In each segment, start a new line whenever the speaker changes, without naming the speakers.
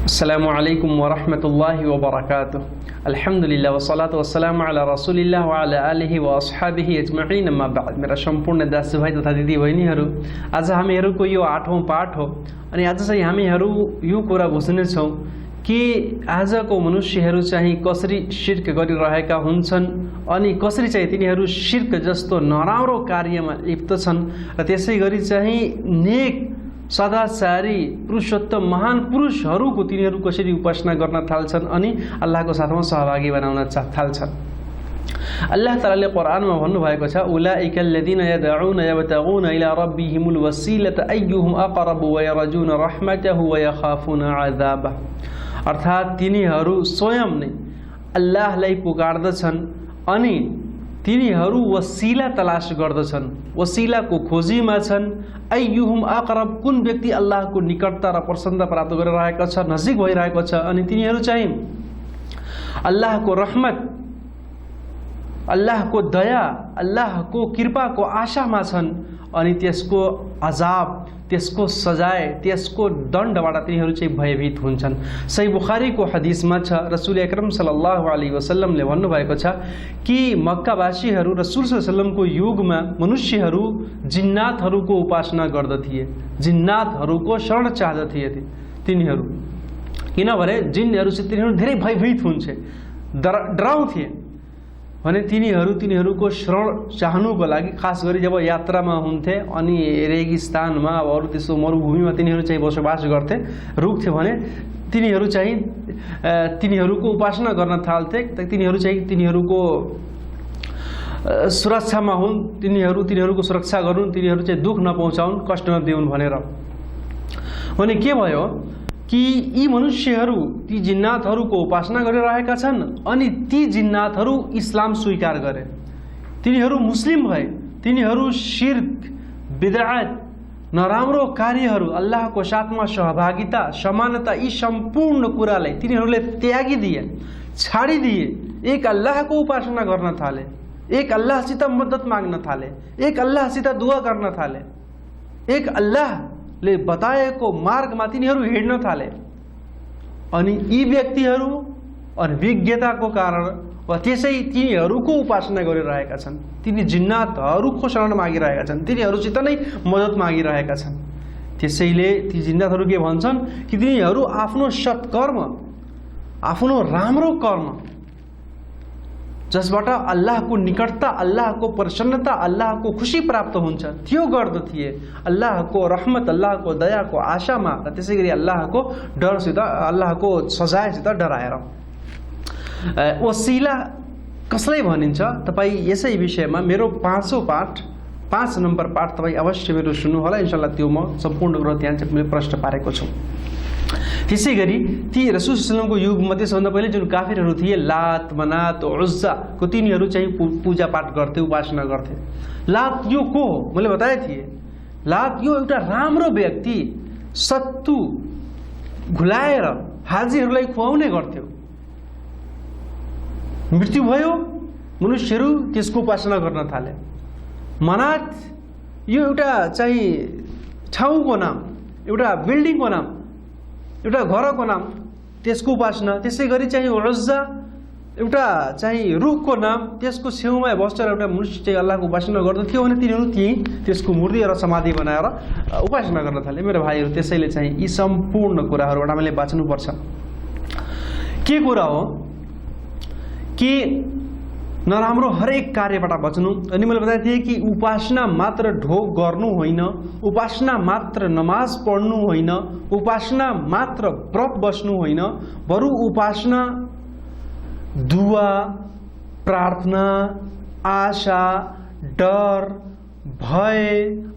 अस्सलामु अलैकुम वरहमतुल्लाहि वबरकातुह। अल्हम्दुलिल्लाह वस्सलातु वस्सलामु अला रसूलिल्लाह व अला आलिहि व अस्हाबिहि अजमईन, अम्मा बाद। मेरा सम्पूर्ण दाजुभाइ तथा दिदीबहिनीहरू, आज हामीहरूको यो 8औं पाठ हो अनि आज चाहिँ हामीहरू यो कुरा बुझ्नेछौँ कि आजको मनुष्यहरू चाहिँ कसरी शिर्क गरिरहेका हुन्छन् अनि कसरी चाहिँ तिनीहरू शिर्क जस्तो नराम्रो कार्यमा लिप्त छन् र त्यसै गरी चाहिँ नेक सदाचारी पुरुषोत्तम महान पुरुषहरूको तिनीहरू कसरी उपासना गर्न थाल्छन् अनि अल्लाहको साथमा सहभागी बनाउन थाल्छन्। अल्लाह तालाले कुरानमा भन्नुभएको छ, उलाइकल्लज़ीना यदऊना यब्तगूना इला रब्बिहिमुल वसीलता अय्युहुम अक़रबु व यरजूना रहमतहु व यखाफुना अज़ाबह। अर्थात तिनीहरू स्वयं नै अल्लाहलाई पुकार्दछन् अनि तिनीहरू वसिला तलास गर्दछन्, वसिलाको खोजीमा छन्। अय्युहुम अक़रब, कुन व्यक्ति अल्लाहको निकटता र प्रसन्नता प्राप्त गरिरहेको छ, नजिक भइरहेको छ, अनि तिनीहरू चाहिँ अल्लाहको रहमत, अल्लाहको दया, अल्लाहको कृपाको आशामा छन् अनि त्यसको अजाब, त्यसको सजाय, त्यसको दण्डबाट तिनीहरू चाहिँ भयभीत हुन्छन्। सही बुखारीको हदिसमा छ, रसूल अकरम सल्लल्लाहु अलैहि वसल्लमले भन्नुभएको छ कि मक्कावासीहरू रसूल सल्लल्लाहु अलैहि वसल्लमको युगमा मनुष्यहरू जिन्नातहरूको उपासना गर्दथे, जिन्नातहरूको शरण चाहदथे तिनीहरू, किनभने जिनहरूसित तिनीहरू धेरै भयभीत हुन्थे, डराउँथे भने तिनीहरूको शरण चाहनुको लागि, खास गरी जब यात्रामा हुन्थे अनि रेगिस्तानमा अब अरू त्यस्तो मरुभूमिमा तिनीहरू चाहिँ बसोबास गर्थे, रुक्थे भने तिनीहरू चाहिँ तिनीहरूको उपासना गर्न थाल्थे। तिनीहरू चाहिँ तिनीहरूको सुरक्षामा हुन्, तिनीहरूको सुरक्षा गरून्, तिनीहरू चाहिँ दुःख नपहुँचाउन्, कष्ट नदिउन् भनेर। भने के भयो कि यी मनुष्यहरू ती जिन्नातहरूको उपासना गरिरहेका छन् अनि ती जिन्नातहरू इस्लाम स्वीकार गरे, तिनीहरू मुस्लिम भए, तिनीहरू शिर्क, बिदअत, नराम्रो कार्यहरू, अल्लाहको साथमा सहभागिता, समानता, यी सम्पूर्ण कुरालाई तिनीहरूले त्यागिदिए, छाडिदिए, एक अल्लाहको उपासना गर्न थाले, एक अल्लाहसित मद्दत माग्न थाले, एक अल्लाहसित दुआ गर्न थाले, एक अल्लाहले बताएको मार्गमा तिनीहरू हिँड्न थाले। अनि यी व्यक्तिहरू अनभिज्ञताको कारण वा त्यसै तिनीहरूको उपासना गरिरहेका छन्, तिनी जिन्नातहरूको शरण मागिरहेका छन्, तिनीहरूसित नै मद्दत मागिरहेका छन्। त्यसैले ती जिन्नातहरू के भन्छन् कि तिनीहरू आफ्नो सत्कर्म, आफ्नो राम्रो कर्म जसबाट अल्लाहको निकटता, अल्लाहको प्रसन्नता, अल्लाहको खुसी प्राप्त हुन्छ त्यो गर्दथे, अल्लाहको रहमत, अल्लाहको दयाको आशामा र त्यसै गरी अल्लाहको डरसित, अल्लाहको सजायसित डराएर। वसिला कसलाई भनिन्छ तपाईँ यसै विषयमा मेरो 5 नम्बर पाठ तपाईँ अवश्य मेरो सुन्नु होला, इन्शाअल्लाह त्यो म सम्पूर्ण कुरा त्यहाँ चाहिँ मैले प्रश्न पारेको छु। त्यसै गरी ती रसूल सल्लल्लाहु अलैहि वसल्लमको युगमध्ये सबभन्दा पहिले जुन काफिरहरू थिए, लात, मनात, उज्जाको तिनीहरू चाहिँ पूजापाठ गर्थे, उपासना गर्थे। लात यो को हो मैले बताए थिएँ, लात यो एउटा राम्रो व्यक्ति, सत्तु घुलाएर हाजीहरूलाई खुवाउने गर्थ्यो। मृत्यु भयो, मनुष्यहरू त्यसको उपासना गर्न थाले। मनात यो एउटा चाहिँ ठाउँको नाम, एउटा बिल्डिङको नाम, एउटा घरको नाम, त्यसको उपासना। त्यसै गरी चाहिँ उज्जा एउटा चाहिँ रुखको नाम, त्यसको छेउमा बसेर एउटा मनुष्य चाहिँ अल्लाहको उपासना गर्दथ्यो भने तिनीहरू त्यहीँ त्यसको मूर्ति र समाधि बनाएर उपासना गर्न थाले। मेरो भाइहरू, त्यसैले चाहिँ यी सम्पूर्ण कुराहरूबाट हामीले बाँच्नुपर्छ। के कुरा हो कि नराम्रो हरेक कार्यबाट बच्नु। अनि मैले बताएको थिएँ कि उपासना मात्र ढोग गर्नु होइन, उपासना मात्र नमाज पढ्नु होइन, उपासना मात्र व्रत बस्नु होइन, बरु उपासना दुआ, प्रार्थना, आशा, डर, भय,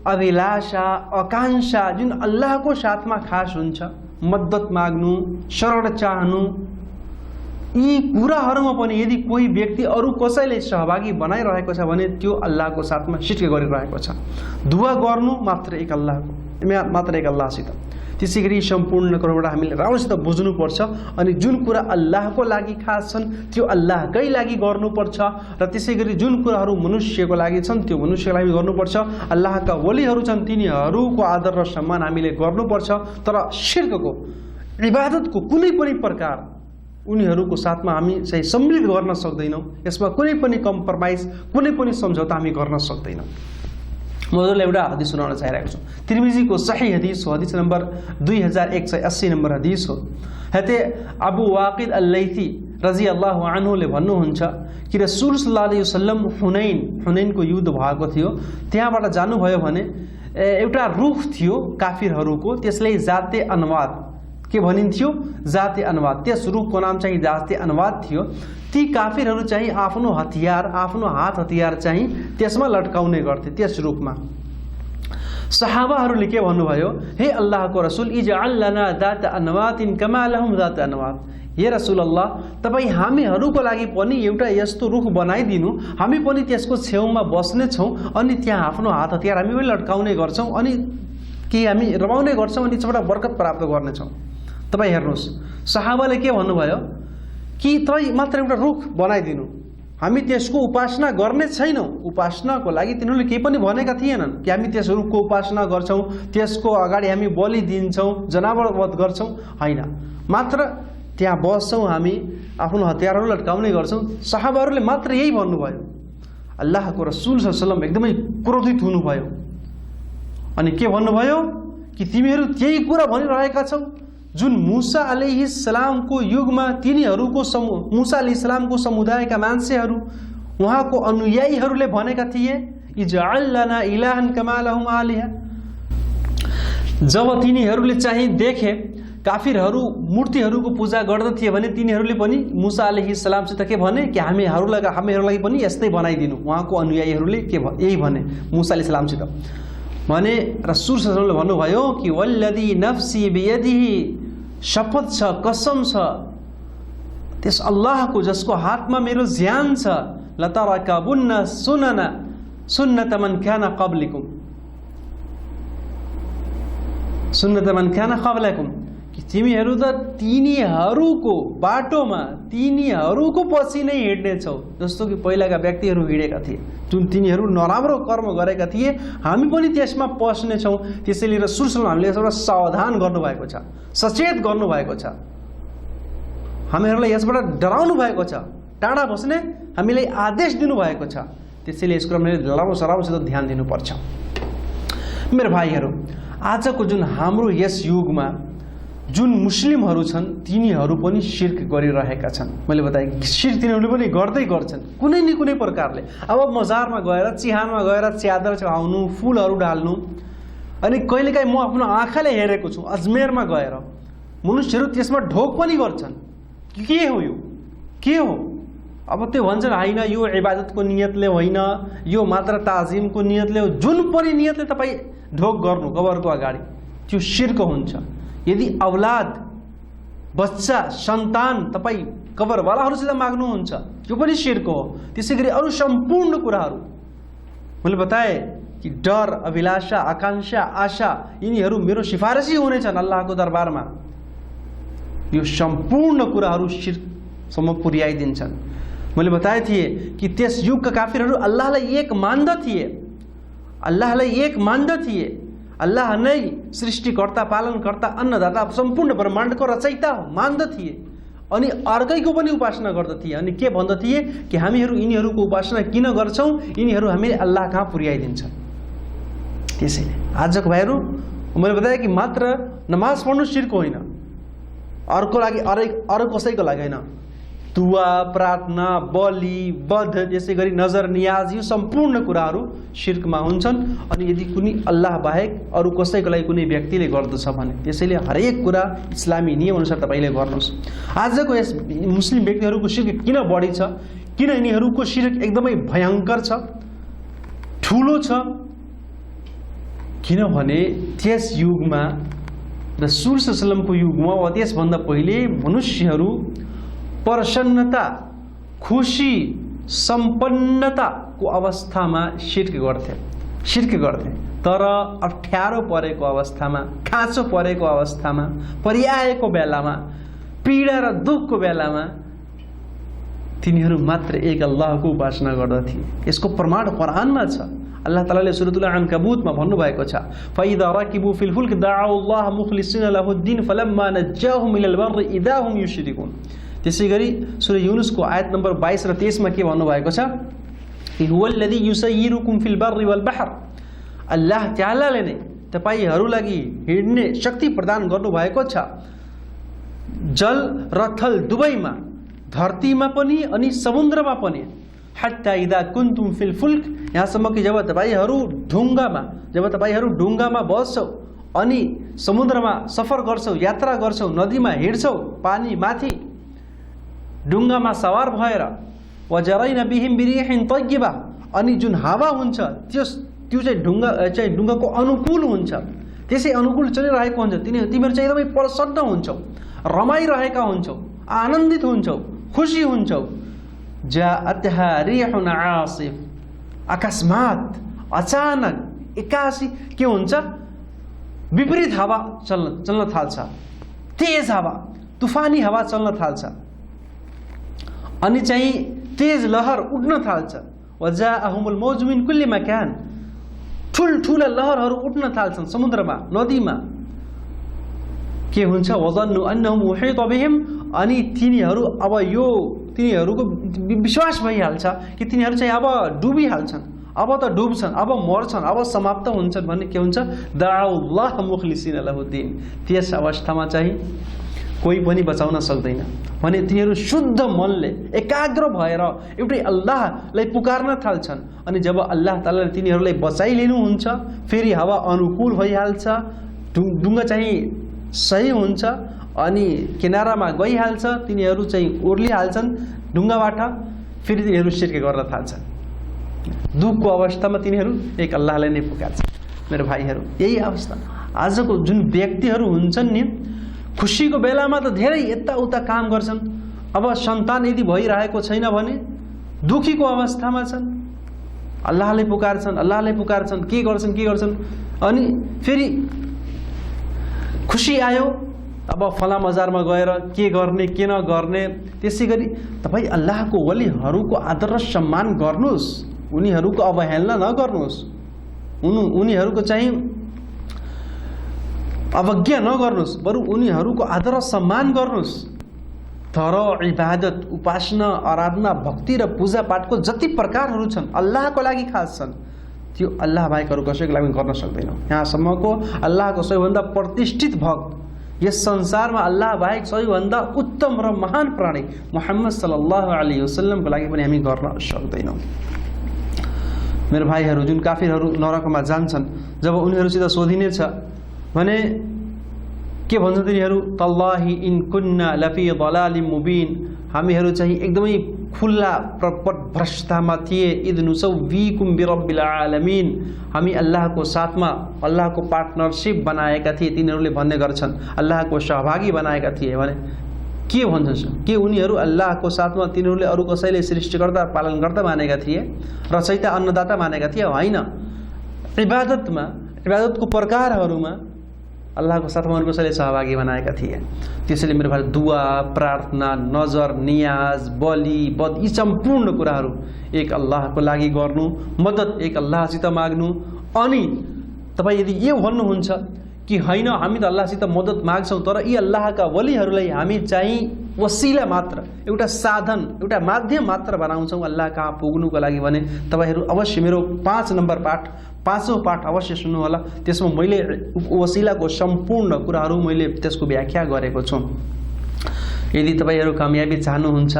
अभिलाषा, आकांक्षा जुन अल्लाहको साथमा खास हुन्छ, मद्दत माग्नु, शरण चाहनु, यी कुराहरूमा पनि यदि कोही व्यक्ति अरू कसैले सहभागी बनाइरहेको छ भने त्यो अल्लाहको साथमा शिर्क गरिरहेको छ। दुआ गर्नु मात्र एक अल्लाहसित। त्यसै गरी सम्पूर्ण कुराबाट हामीले राम्रोसित बुझ्नुपर्छ अनि जुन कुरा अल्लाहको लागि खास छन् त्यो अल्लाहकै लागि गर्नुपर्छ र त्यसै गरी जुन कुराहरू मनुष्यको लागि छन् त्यो मनुष्यको लागि गर्नुपर्छ। अल्लाहका वलीहरू छन्, तिनीहरूको आदर र सम्मान हामीले गर्नुपर्छ। तर शिर्कको इबादतको कुनै पनि प्रकार उनीहरूको साथमा हामी चाहिँ सम्मिलित गर्न सक्दैनौँ। यसमा कुनै पनि कम्प्रोमाइज, कुनै पनि सम्झौता हामी गर्न सक्दैनौँ। म हजुरलाई एउटा हदिस सुनाउन चाहिरहेको छु। तिर्मिजीको सही हदिस हो, हदिस नम्बर 2180 नम्बर हदिस हो। हते अबू वाकिद अल-लैथी रज़ियल्लाहु अन्हुले भन्नुहुन्छ कि रसूल सल्लल्लाहु अलैहि वसल्लम हुनैनको युद्ध भएको थियो। त्यहाँबाट जानुभयो भने एउटा रुख थियो काफिरहरूको, त्यसलाई जाते अनवाद के भनिन्थ्यो, जाते अनवाद। त्यस रुखको नाम चाहिँ जाते अनवाद थियो। ती काफिरहरू चाहिँ आफ्नो हतियार, आफ्नो हात हतियार चाहिँ त्यसमा लटकाउने गर्थे, त्यस रुखमा। सहाबाहरूले के भन्नुभयो, हे अल्लाहको रसूल, इजअल लना जात अनवातिन कमा लहुम जात अनवात। हे रसूल अल्लाह, तपाईँ हामीहरूको लागि पनि एउटा यस्तो रुख बनाइदिनु, हामी पनि त्यसको छेउमा बस्नेछौँ, अनि त्यहाँ आफ्नो हात हतियार हामी पनि लटकाउने गर्छौँ, अनि कि हामी रमाउने गर्छौँ, अनि त्यसबाट बरकत प्राप्त गर्नेछौँ। तपाईँ हेर्नुहोस्, सहाबाले के भन्नुभयो कि तपाईँ मात्र एउटा रुख बनाइदिनु, हामी त्यसको उपासना गर्ने छैनौँ। उपासनाको लागि तिनीहरूले केही पनि भनेका थिएनन् कि हामी त्यस रुखको उपासना गर्छौँ, त्यसको अगाडि हामी बलि दिन्छौँ, जनावर वध गर्छौँ, होइन। मात्र त्यहाँ बस्छौँ, हामी आफ्नो हतियारहरू लटकाउने गर्छौँ। सहाबाहरूले मात्र यही भन्नुभयो। अल्लाहको रसूल सल्लल्लाहु अलैहि वसल्लम एकदमै क्रोधित हुनुभयो अनि के भन्नुभयो कि तिमीहरू त्यही कुरा भनिरहेका छौ जुन मूसा अलैहिस्सलामको युगमा तिनीहरूको मूसा अलैहिस्सलामको समुदायका मान्छेहरू, उहाँको अनुयायीहरूले भनेका थिए, इजअल लना इलाहन कमा लहुम आलिहा। जब तिनीहरूले चाहिँ देखे काफिरहरू मूर्तिहरूको पूजा गर्दथे भने तिनीहरूले पनि मूसा अलैहिस्सलामसित के भने कि हामीहरूलाई पनि यस्तै बनाइदिनु। उहाँको अनुयायीहरूले के यही भने मूसा अलैहिस्सलामसित भने रसूल सल्लल्लाहु अलैहि वसल्लमले भन्नुभयो कि वल्लदी नफ्सी बियदिही, शपथ छ, कसम छ त्यस अल्लाहको जसको हातमा मेरो ज्यान छ, लतरकबुन्न सुन्नत मन कान क़ब्लिकुम, सुन्नत मन कान क़ब्लकुम, कि तिमीहरू त तिनीहरूको बाटोमा, तिनीहरूको पछि नै हिँड्नेछौ, जस्तो कि पहिलाका व्यक्तिहरू हिँडेका थिए। जुन तिनीहरू नराम्रो कर्म गरेका थिए हामी पनि त्यसमा पस्नेछौँ। त्यसैले रसूल सल्लल्लाहु अलैहि वसल्लम हामीले यसबाट सावधान गर्नुभएको छ, सचेत गर्नुभएको छ, हामीहरूलाई यसबाट डराउनु भएको छ, टाढा बस्ने हामीलाई आदेश दिनुभएको छ। त्यसैले यस कुरामा सराबसित ध्यान दिनुपर्छ। मेरो भाइहरू, आजको जुन हाम्रो यस युगमा जुन मुस्लिमहरू छन् तिनीहरू पनि शिर्क गरिरहेका छन्। मैले बताएँ शिर्क तिनीहरूले पनि गर्दै गर्छन् कुनै न कुनै प्रकारले। अब बजारमा गएर, चिहानमा गएर च्यादर चढाउनु, फुलहरू डाल्नु, अनि कहिलेकाहीँ म आफ्नो आँखाले हेरेको छु अजमेरमा गएर मनुष्यहरू त्यसमा ढोक पनि गर्छन्। के हो यो, के हो? अब त्यो भन्छन् होइन यो इबादतको नियतले होइन, यो मात्र ताजिमको नियतले हो। जुन पनि नियतले तपाईँ ढोक गर्नु कबरको अगाडि, त्यो शिर्क हुन्छ। यदि औलाद, बच्चा, सन्तान तपाईँ कबरवालाहरूसित माग्नुहुन्छ त्यो पनि शिर्क हो। त्यसै गरी अरू सम्पूर्ण कुराहरू मैले बताएँ कि डर, अभिलाषा, आकांक्षा, आशा यिनीहरू मेरो सिफारिसी हुनेछन् अल्लाहको दरबारमा। यो सम्पूर्ण कुराहरू शिर्कसम्म पुर्याइदिन्छन्। मैले बताए थिए कि त्यस युगका काफिरहरू अल्लाहलाई एक मान्दथे, अल्लाहलाई एक मान्दथे। अल्लाह नै सृष्टिकर्ता, पालनकर्ता, अन्नदाता, सम्पूर्ण ब्रह्माण्डको रचयिता मान्दथे। अनि अर्कैको पनि उपासना गर्दथे। अनि के भन्दथे कि हामीहरू यिनीहरूको उपासना किन गर्छौँ, यिनीहरू हामीले अल्लाह कहाँ पुर्याइदिन्छन्। त्यसैले आजको भाइहरू मैले बताएँ कि मात्र नमाज पढ्नु शिर्क होइन, अर्को लागि अरू कसैको लागि होइन। दुआ, प्रार्थना, बलि, बध, त्यसै गरी नजर, नियाज, यो सम्पूर्ण कुराहरू शिर्कमा हुन्छन्। अनि यदि कुनै अल्लाह बाहेक अरू कसैको लागि कुनै व्यक्तिले गर्दछ भने त्यसैले हरेक कुरा इस्लामी नियम अनुसार तपाईँले गर्नुहोस्। आजको यस मुस्लिम व्यक्तिहरूको शिर्क किन बढी छ, किन यिनीहरूको शिर्क एकदमै भयङ्कर छ, ठुलो छ, किनभने त्यस युगमा रसूल सल्लल्लाहु अलैहि वसल्लमको युगमा वा त्यसभन्दा पहिले मनुष्यहरू प्रसन्नता, खुसी, सम्पन्नताको अवस्थामा शिर्क गर्थे। तर अप्ठ्यारो परेको अवस्थामा, खाँचो परेको अवस्थामा, पर्याएको बेलामा, पीडा र दुःखको बेलामा तिनीहरू मात्र एक अल्लाहको उपासना गर्दथे। यसको प्रमाण कुरानमा छ। अल्लाह तालाले सूरतुल अनकबूतमा भन्नुभएको छ फइदा रकिबु फिल फुल्क दअउ अल्लाह मुखलिसिन लहुद्दीन फलम्मा नज्जाहुम इलल बर्रि इदा हुम युश्रिकुन। त्यसैगरी सूरा युनुसको आयत नम्बर 22 र 23 मा के भन्नुभएको छ हुवल्लज़ी युसय्यिरुकुम फिल बर्रि वल बहर। अल्लाह तालाले नै तपाईहरुलाई हिड्ने शक्ति प्रदान गर्नुभएको छ जल र थल दुवैमा, धरतीमा पनि अनि समुद्रमा पनि। हत्ता इदा कुन्तुम फिल फुल्क, यहाँसम्म कि जब तपाईहरु ढुङ्गामा बस्छौ अनि समुद्रमा सफर गर्छौ, यात्रा गर्छौ, नदीमा हिड्छौ, पानी माथि ढुङ्गामा सवार भएर वजरैन बिहिम बिरिहिन तय्यबा, अनि जुन हावा हुन्छ त्यो चाहिँ ढुङ्गाको अनुकूल हुन्छ, त्यसै अनुकूल चलिरहेको हुन्छ। तिमीहरू चाहिँ एकदमै प्रसन्न हुन्छौ, रमाइरहेका हुन्छौ, आनन्दित हुन्छौ, खुसी हुन्छौ। जाअतहा रिहुन आसिफ, अकस्मात अचानक एकासी के हुन्छ विपरीत हावा चल्न थाल्छ, तेज हावा, तुफानी हावा चल्न थाल्छ अनि चाहिँ तेज लहर उड्न थाल्छ। वजाअहुमुल मौज मिन कुल्ली मकान, ठुलठुला लहरहरू उड्न थाल्छन् समुद्रमा, नदीमा। के हुन्छ वजन्नु अन्नहुम उहीत बिहिम, अनि तिनीहरूको विश्वास भइहाल्छ कि तिनीहरू चाहिँ अब डुबिहाल्छन्, अब त डुब्छन्, अब मर्छन्, अब समाप्त हुन्छन् भन्ने के हुन्छ दअउ अल्लाह मुखलिसिन लहुद्दीन। त्यस अवस्थामा चाहिँ कोही पनि बचाउन सक्दैन भने तिनीहरू शुद्ध मनले एकाग्र भएर एउटै अल्लाहलाई पुकार्न थाल्छन्। अनि जब अल्लाह तालाले तिनीहरूलाई बचाइलिनुहुन्छ, फेरि हावा अनुकूल भइहाल्छ, ढुङ्गा चाहिँ सही हुन्छ अनि किनारामा गइहाल्छ, तिनीहरू चाहिँ ओर्लिहाल्छन् ढुङ्गाबाट, फेरि तिनीहरू सिर्के गर्न थाल्छन्। दुःखको अवस्थामा तिनीहरू एक अल्लाहलाई नै पुकार्छन्। मेरो भाइहरू, यही अवस्था आजको जुन व्यक्तिहरू हुन्छन् नि, खुसीको बेलामा त धेरै यताउता काम गर्छन्, अब सन्तान यदि भइरहेको छैन भने दुखीको अवस्थामा छन्, अल्लाहलाई पुकार्छन्, के गर्छन् अनि फेरि खुसी आयो अब फला मजारमा गएर के गर्ने के नगर्ने। त्यसैगरी तपाई अल्लाहको वलीहरूको आदर र सम्मान गर्नुस्, उनीहरूको अवहेलना नगर्नुस्, उनीहरूको चाहिँ अवज्ञा नगर्नुस्, बरु उनीहरूको आदर र सम्मान गर्नुस्। तर इबादत, उपासना, आराधना, भक्ति र पूजा पाठको जति प्रकारहरू छन् अल्लाहको लागि खास छन्, त्यो अल्लाह बाहेक अरू कसैको लागि गर्न सक्दैनौँ। यहाँसम्मको अल्लाहको सबैभन्दा प्रतिष्ठित भक्त, यस संसारमा अल्लाह बाहेक सबैभन्दा उत्तम र महान प्राणी मुहम्मद सल्लल्लाहु अलैहि वसल्लमको लागि पनि हामी गर्न सक्दैनौँ। मेरो भाइहरू, जुन काफिरहरू नरकमा जान्छन्, जब उनीहरूसित सोधिनेछ भने के भन्छन् तिनीहरू तल्लाही इन कुन्ना लफी दलालिम मुबिन, हामीहरू चाहिँ एकदमै खुल्ला भ्रष्टतामा थिए। इद नुसव्वीकुम बिरब्बिल आलमीन, हामी अल्लाहको साथमा अल्लाहको पार्टनरशिप बनाएका थिए, तिनीहरूले भन्ने गर्छन् अल्लाहको सहभागी बनाएका थिए भने के भन्छन्? के उनीहरू अल्लाहको साथमा तिनीहरूले अरू कसैले सृष्टिकर्ता पालनकर्ता मानेका थिए, रचयिता अन्नदाता मानेका थिए? होइन। इबादतको प्रकारहरूमा अल्लाहको साथमा अरू कसैले सहभागी बनाएका थिए। त्यसैले मेरो भाइ, दुआ, प्रार्थना, नजर, नियाज, बलि, बद, यी सम्पूर्ण कुराहरू एक अल्लाहको लागि गर्नु, मद्दत एक अल्लाहसित माग्नु। अनि तपाईँ यदि यो भन्नुहुन्छ कि होइन हामी त अल्लाहसित मद्दत माग्छौँ, तर यी अल्लाहका वलीहरूलाई हामी चाहिँ वसिला मात्र, एउटा साधन, एउटा माध्यम मात्र बनाउँछौँ अल्लाह कहाँ पुग्नुको लागि भने तपाईँहरू अवश्य मेरो 5 नम्बर पाठ, 5औं पाठ अवश्य सुन्नु होला। त्यसमा मैले वसिलाको सम्पूर्ण कुराहरू मैले त्यसको व्याख्या गरेको छु। यदि तपाईँहरू कामयाबी चाहनुहुन्छ,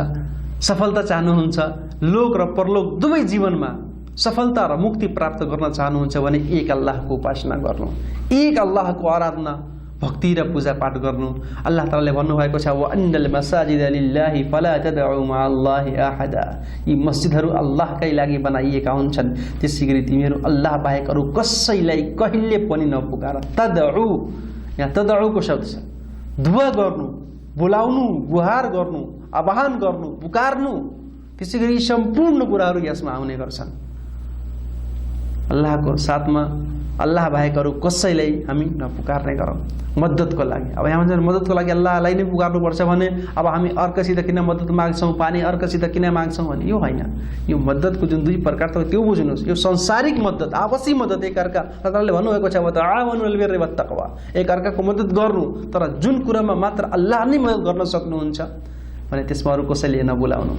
सफलता चाहनुहुन्छ, लोक र परलोक दुवै जीवनमा सफलता र मुक्ति प्राप्त गर्न चाहनुहुन्छ भने एक अल्लाहको उपासना गर्नु, एक अल्लाहको आराधना, भक्ति र पूजा पाठ गर्नु। अल्लाह तालाले भन्नुभएको छ व अन्नल मसाजिद लिल्लाहि फला तदउ मअल्लाहि अहदा, यी मस्जिदहरू अल्लाहकै लागि बनाइएका हुन्छन्, त्यसैगरी तिमीहरू अल्लाह बाहेक अरू कसैलाई कहिले पनि नपुकार। तदउ, यहाँ तदउको शब्द छ, दुआ गर्नु, बोलाउनु, गुहार गर्नु, आह्वान गर्नु, पुकार्नु। त्यसैगरी सम्पूर्ण कुराहरू यसमा आउने गर्छन्। अल्लाहको साथमा अल्लाह बाहेक अरू कसैलाई हामी नपुकार्ने गरौँ मद्दतको लागि। अब यहाँ भन्छ मद्दतको लागि अल्लाहलाई नै पुकार्नुपर्छ भने अब हामी अर्कासित किन मद्दत माग्छौँ, पानी अर्कासित किन माग्छौँ भने यो होइन। यो मद्दतको जुन दुई प्रकार छ त्यो बुझ्नुहोस्। यो संसारिक मद्दत, आपसी मद्दत, एकअर्का अल्लाहले भन्नुभएको छ वतआवनु अलल बिर्रि वत्तक़वा, एकअर्काको मद्दत गर्नु, तर जुन कुरामा मात्र अल्लाह नै मद्दत गर्न सक्नुहुन्छ भने त्यसमा अरू कसैले नबोलाउनु।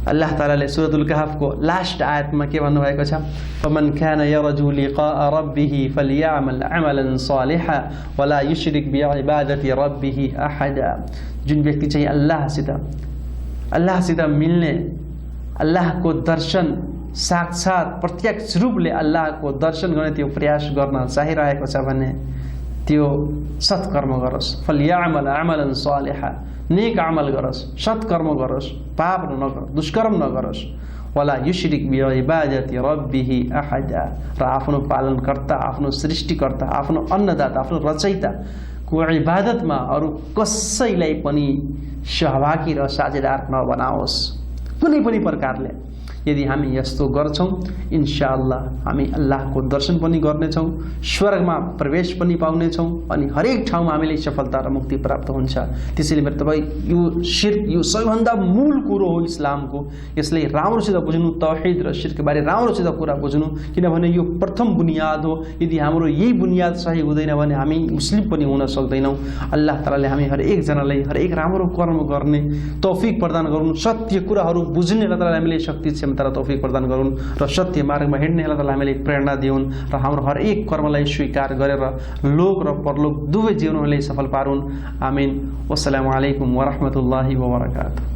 अल्लाह तालाले सूरतुल कहफ को लास्ट आयतमा के भन्नुभएको छ, फमन कान यरजु लिकाअ रब्बिह फलयअमल अमलन सालिहा वला युश्रिक बिइबादति रब्बिह अहदा। जुन व्यक्ति चाहिँ अल्लाहसित मिल्ने, अल्लाहको दर्शन साक्षात प्रत्यक्ष रूपले अल्लाहको दर्शन गर्ने त्यो प्रयास गर्न चाहिरहेको छ भने त्यो सत्कर्म गरोस्। फलयअमल अमलन सालिहा, नेक अमल गरोस्, सत्कर्म गरोस्, पाप नगरोस्, दुष्कर्म नगरोस्। वला युश्रिक बिइबादति रब्बिह अहदा, र आफ्नो पालनकर्ता, आफ्नो सृष्टिकर्ता, आफ्नो अन्नदाता, आफ्नो रचयिताको इबादतमा अरू कसैलाई पनि सहभागी र साझेदार नबनाओस् कुनै पनि प्रकारले। यदि हामी यस्तो गर्छौं इन्शाअल्लाह हामी अल्लाहको दर्शन पनि गर्नेछौं, स्वर्गमा प्रवेश पनि पाउनेछौं अनि हरेक ठाउँमा हामीले सफलता र मुक्ति प्राप्त हुन्छ। त्यसैले मेरो तपाई यो शिर्क यो सबैभन्दा मूल कुरो हो इस्लामको। यसले राम्रोसित बुझ्नु, तौहीद र शिर्क बारे राम्रोसित कुरा बुझ्नु, किनभने यो प्रथम बुनियाद हो। यदि हाम्रो यही बुनियाद सही हुँदैन भने हामी मुस्लिम पनि हुन सक्दैनौं। अल्लाह तालाले हामी हरेक जनालाई हरेक राम्रो कर्म गर्ने तौफिक प्रदान गरून्, सत्य कुराहरू बुझ्ने अल्लाह तालाले हामीले शक्ति तर तौफिक प्रदान गरून् र सत्य मार्गमा हिँड्ने अल्लाह ताला हामीलाई प्रेरणा दिउन् र हाम्रो हरेक कर्मलाई स्वीकार गरेर लोक र परलोक दुवै जीवनलाई सफल पारुन्। आमीन। वस्सलामु अलैकुम वरहमतुल्लाहि वबरकातुहू।